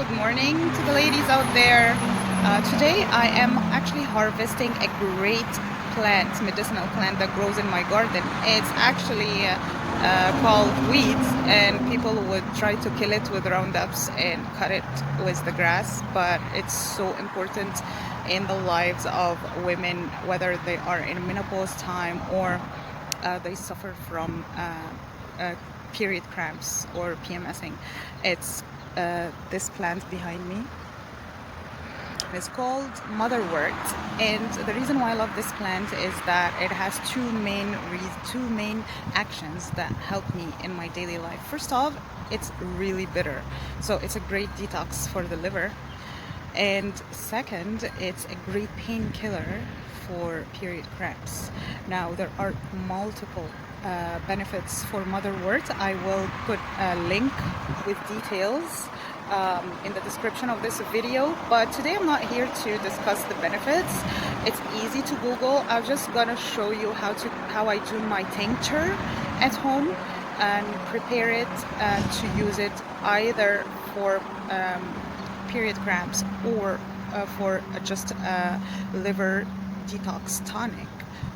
Good morning to the ladies out there. Today I am actually harvesting a great plant, medicinal plant that grows in my garden. It's actually called weeds, and people would try to kill it with roundups and cut it with the grass, but it's so important in the lives of women, whether they are in menopause time or they suffer from period cramps or PMSing. It's this plant behind me. It's called Motherwort, and the reason why I love this plant is that it has two main actions that help me in my daily life. First off, it's really bitter, so it's a great detox for the liver. And second, it's a great painkiller for period cramps. Now, there are multiple benefits for Motherwort. I will put a link with details in the description of this video, but today I'm not here to discuss the benefits. It's easy to Google. I'm just gonna show you how I do my tincture at home and prepare it to use it either for period cramps or for just a liver detox tonic,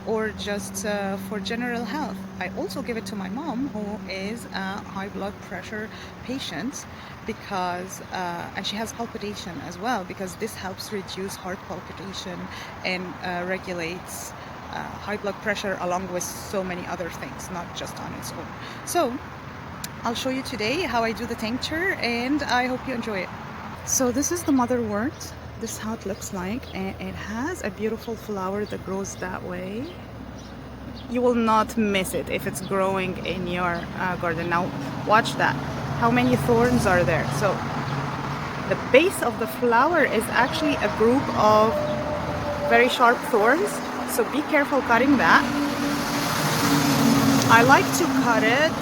or just for general health. I also give it to my mom, who is a high blood pressure patient, because and she has palpitation as well, because this helps reduce heart palpitation and regulates high blood pressure, along with so many other things, not just on its own. So I'll show you today how I do the tincture, and I hope you enjoy it. So this is the Motherwort. This is how it looks like, and it has a beautiful flower that grows that way. You will not miss it if it's growing in your garden. Now watch that, how many thorns are there. So the base of the flower is actually a group of very sharp thorns, so be careful cutting that. I like to cut it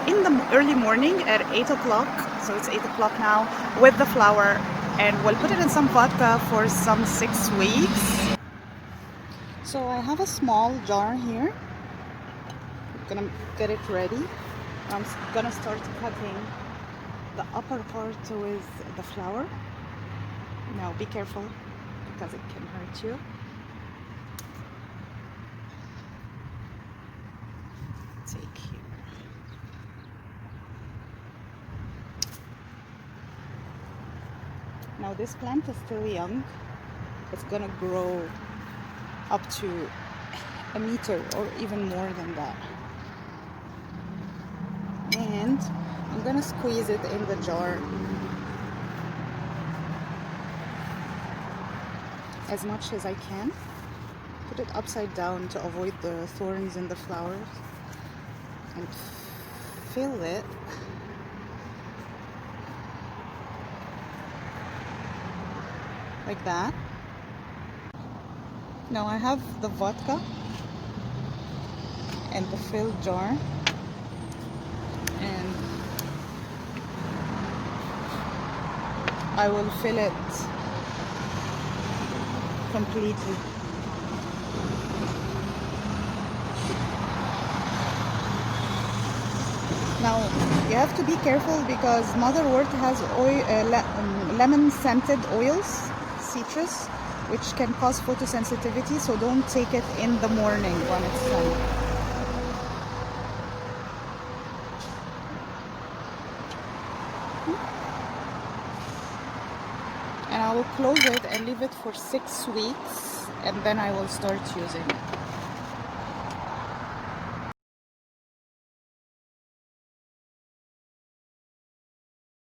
in the early morning at 8 o'clock. So it's 8 o'clock now, with the flower, and we'll put it in some vodka for some 6 weeks. So I have a small jar here. I'm gonna get it ready. I'm gonna start cutting the upper part with the flower. Now be careful, because it can hurt you. Take here. Now this plant is still young. It's gonna grow up to a meter or even more than that. And I'm gonna squeeze it in the jar as much as I can. Put it upside down to avoid the thorns in the flowers, and fill it like that. Now I have the vodka and the filled jar, and I will fill it completely. Now you have to be careful, because Motherwort has oil, lemon scented oils, citrus, which can cause photosensitivity, so don't take it in the morning when it's sunny. And I will close it and leave it for 6 weeks, and then I will start using it.